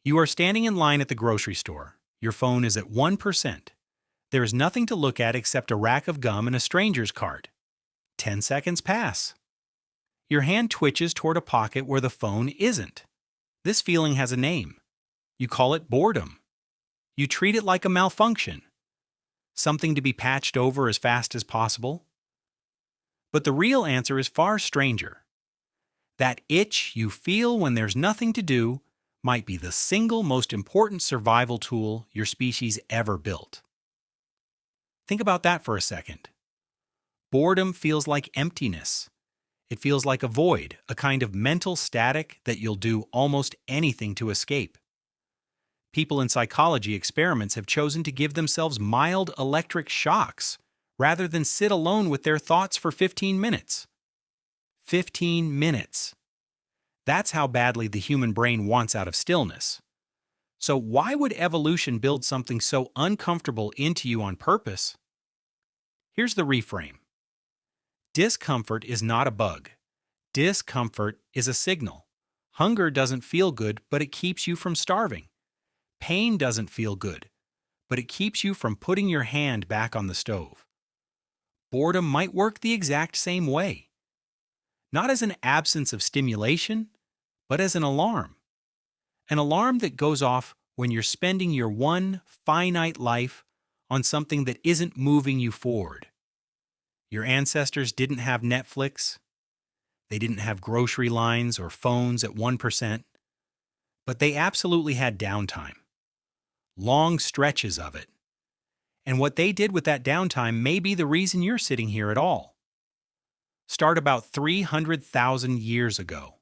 You are standing in line at the grocery store. Your phone is at 1%. There is nothing to look at except a rack of gum and a stranger's cart. 10 seconds pass. Your hand twitches toward a pocket where the phone isn't. This feeling has a name. You call it boredom. You treat it like a malfunction, something to be patched over as fast as possible. But the real answer is far stranger. That itch you feel when there's nothing to do might be the single most important survival tool your species ever built. Think about that for a second. Boredom feels like emptiness. It feels like a void, a kind of mental static that you'll do almost anything to escape. People in psychology experiments have chosen to give themselves mild electric shocks rather than sit alone with their thoughts for 15 minutes. 15 minutes. That's how badly the human brain wants out of stillness. So why would evolution build something so uncomfortable into you on purpose? Here's the reframe. Discomfort is not a bug. Discomfort is a signal. Hunger doesn't feel good, but it keeps you from starving. Pain doesn't feel good, but it keeps you from putting your hand back on the stove. Boredom might work the exact same way. Not as an absence of stimulation, but as an alarm. An alarm that goes off when you're spending your one finite life on something that isn't moving you forward. Your ancestors didn't have Netflix. They didn't have grocery lines or phones at 1%. But they absolutely had downtime. Long stretches of it. And what they did with that downtime may be the reason you're sitting here at all. Start about 300,000 years ago.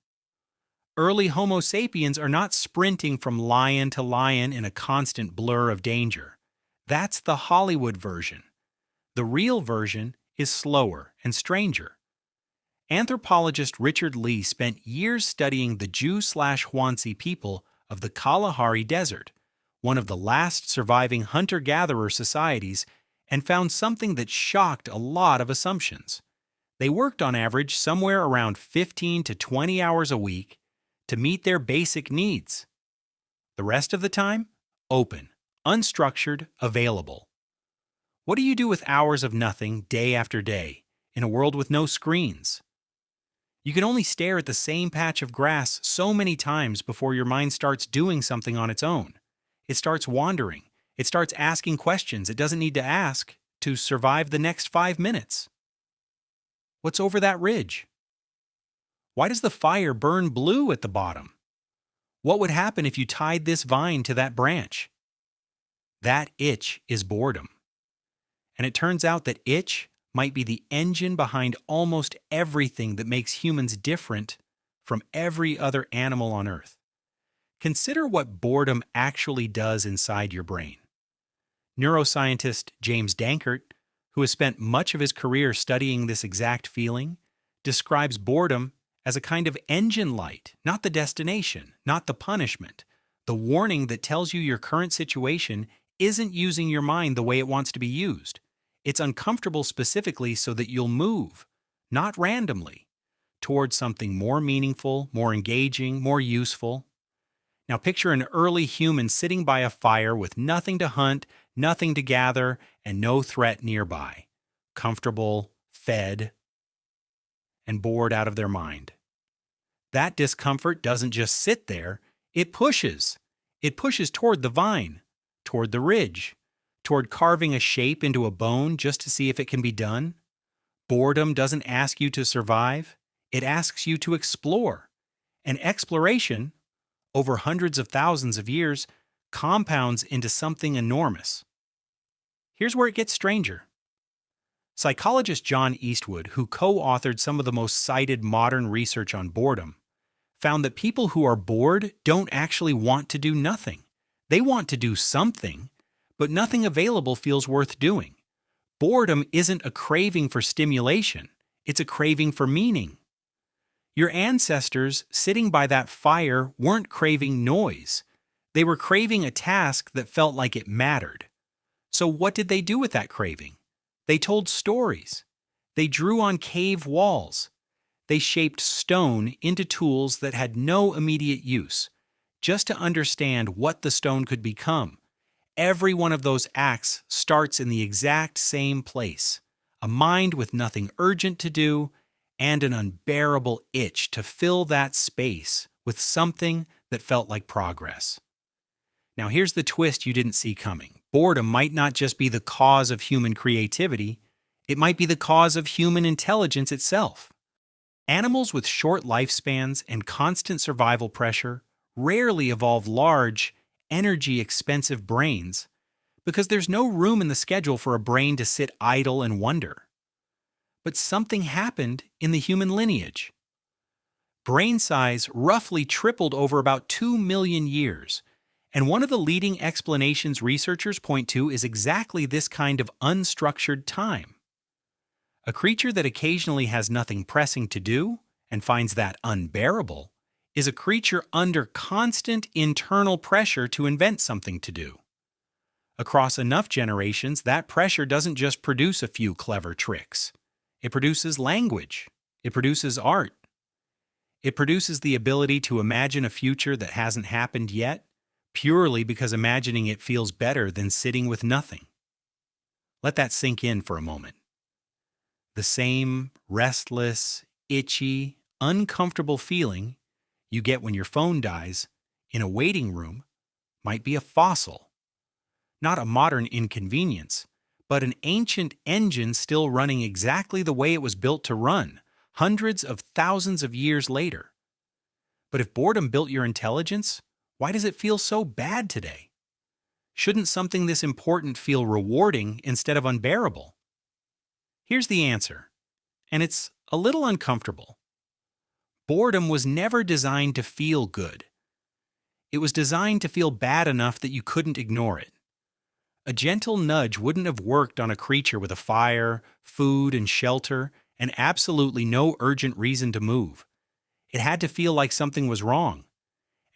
Early Homo sapiens are not sprinting from lion to lion in a constant blur of danger. That's the Hollywood version. The real version is slower and stranger. Anthropologist Richard Lee spent years studying the Jew/Huansi people of the Kalahari Desert, one of the last surviving hunter-gatherer societies, and found something that shocked a lot of assumptions. They worked on average somewhere around 15 to 20 hours a week to meet their basic needs. The rest of the time, open, unstructured, available. What do you do with hours of nothing day after day in a world with no screens? You can only stare at the same patch of grass so many times before your mind starts doing something on its own. It starts wandering. It starts asking questions it doesn't need to ask to survive the next 5 minutes. What's over that ridge? Why does the fire burn blue at the bottom? What would happen if you tied this vine to that branch? That itch is boredom. And it turns out that itch might be the engine behind almost everything that makes humans different from every other animal on Earth. Consider what boredom actually does inside your brain. Neuroscientist James Dankert, who has spent much of his career studying this exact feeling, describes boredom as a kind of engine light, not the destination, not the punishment, the warning that tells you your current situation isn't using your mind the way it wants to be used. It's uncomfortable specifically so that you'll move, not randomly, towards something more meaningful, more engaging, more useful. Now picture an early human sitting by a fire with nothing to hunt, nothing to gather, and no threat nearby. Comfortable, fed, and bored out of their mind. That discomfort doesn't just sit there, it pushes. It pushes toward the vine, toward the ridge, toward carving a shape into a bone just to see if it can be done. Boredom doesn't ask you to survive, it asks you to explore. And exploration, over hundreds of thousands of years, compounds into something enormous. Here's where it gets stranger. Psychologist John Eastwood, who co-authored some of the most cited modern research on boredom, found that people who are bored don't actually want to do nothing. They want to do something, but nothing available feels worth doing. Boredom isn't a craving for stimulation, it's a craving for meaning. Your ancestors sitting by that fire weren't craving noise. They were craving a task that felt like it mattered. So what did they do with that craving? They told stories. They drew on cave walls. They shaped stone into tools that had no immediate use. just to understand what the stone could become. Every one of those acts starts in the exact same place, a mind with nothing urgent to do and an unbearable itch to fill that space with something that felt like progress. Now here's the twist you didn't see coming. Boredom might not just be the cause of human creativity, it might be the cause of human intelligence itself. Animals with short lifespans and constant survival pressure rarely evolve large, energy-expensive brains because there's no room in the schedule for a brain to sit idle and wonder. But something happened in the human lineage. Brain size roughly tripled over about 2 million years, and one of the leading explanations researchers point to is exactly this kind of unstructured time. A creature that occasionally has nothing pressing to do and finds that unbearable is a creature under constant internal pressure to invent something to do. Across enough generations, that pressure doesn't just produce a few clever tricks. It produces language. It produces art. It produces the ability to imagine a future that hasn't happened yet, purely because imagining it feels better than sitting with nothing. Let that sink in for a moment. The same restless, itchy, uncomfortable feeling you get when your phone dies in a waiting room might be a fossil, not a modern inconvenience, but an ancient engine still running exactly the way it was built to run, hundreds of thousands of years later. But if boredom built your intelligence, why does it feel so bad today? Shouldn't something this important feel rewarding instead of unbearable? Here's the answer, and it's a little uncomfortable. Boredom was never designed to feel good. It was designed to feel bad enough that you couldn't ignore it. A gentle nudge wouldn't have worked on a creature with a fire, food, and shelter, and absolutely no urgent reason to move. It had to feel like something was wrong.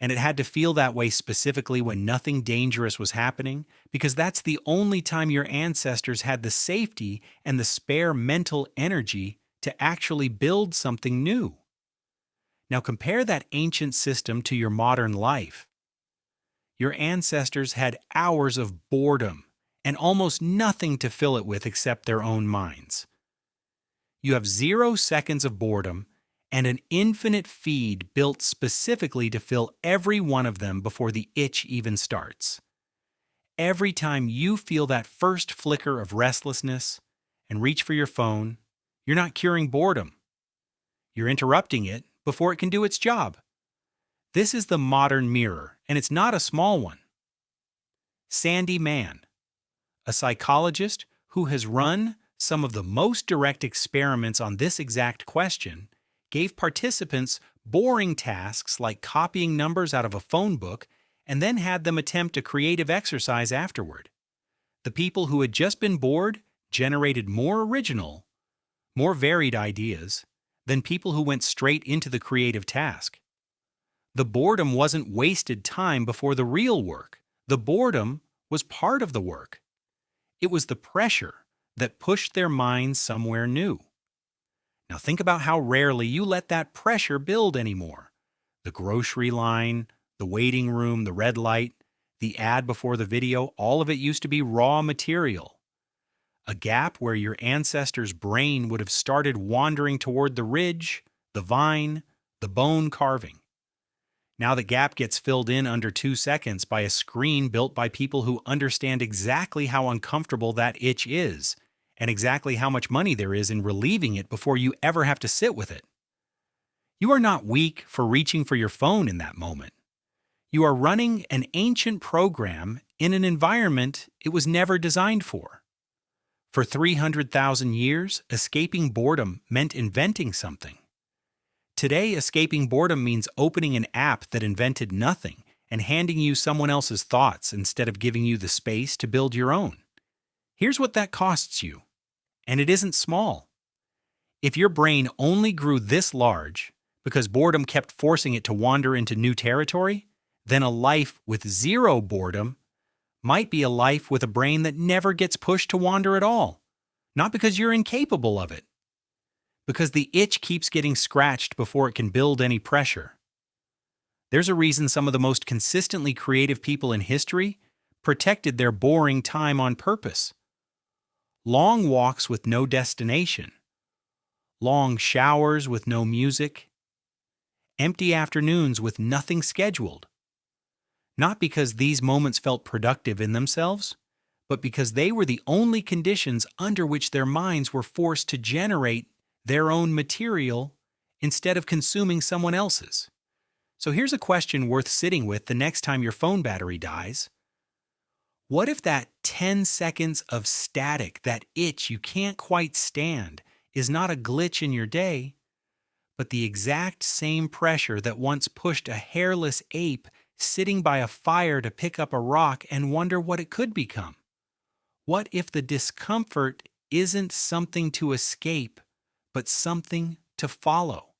And it had to feel that way specifically when nothing dangerous was happening, because that's the only time your ancestors had the safety and the spare mental energy to actually build something new. Now compare that ancient system to your modern life. Your ancestors had hours of boredom and almost nothing to fill it with except their own minds. You have 0 seconds of boredom and an infinite feed built specifically to fill every one of them before the itch even starts. Every time you feel that first flicker of restlessness and reach for your phone, you're not curing boredom. You're interrupting it before it can do its job. This is the modern mirror, and it's not a small one. Sandy Mann, a psychologist who has run some of the most direct experiments on this exact question, gave participants boring tasks like copying numbers out of a phone book and then had them attempt a creative exercise afterward. The people who had just been bored generated more original, more varied ideas than people who went straight into the creative task. The boredom wasn't wasted time before the real work. The boredom was part of the work. It was the pressure that pushed their minds somewhere new. Now think about how rarely you let that pressure build anymore. The grocery line, the waiting room, the red light, the ad before the video, all of it used to be raw material. A gap where your ancestors' brain would have started wandering toward the ridge, the vine, the bone carving. Now the gap gets filled in under 2 seconds by a screen built by people who understand exactly how uncomfortable that itch is, and exactly how much money there is in relieving it before you ever have to sit with it. You are not weak for reaching for your phone in that moment. You are running an ancient program in an environment it was never designed for. For 300,000 years, escaping boredom meant inventing something. Today, escaping boredom means opening an app that invented nothing and handing you someone else's thoughts instead of giving you the space to build your own. Here's what that costs you, and it isn't small. If your brain only grew this large because boredom kept forcing it to wander into new territory, then a life with 0 boredom might be a life with a brain that never gets pushed to wander at all. Not because you're incapable of it, because the itch keeps getting scratched before it can build any pressure. There's a reason some of the most consistently creative people in history protected their boring time on purpose. Long walks with no destination, long showers with no music, empty afternoons with nothing scheduled. Not because these moments felt productive in themselves, but because they were the only conditions under which their minds were forced to generate their own material instead of consuming someone else's. So here's a question worth sitting with the next time your phone battery dies. What if that 10 seconds of static, that itch you can't quite stand, is not a glitch in your day, but the exact same pressure that once pushed a hairless ape sitting by a fire to pick up a rock and wonder what it could become? What if the discomfort isn't something to escape, but something to follow?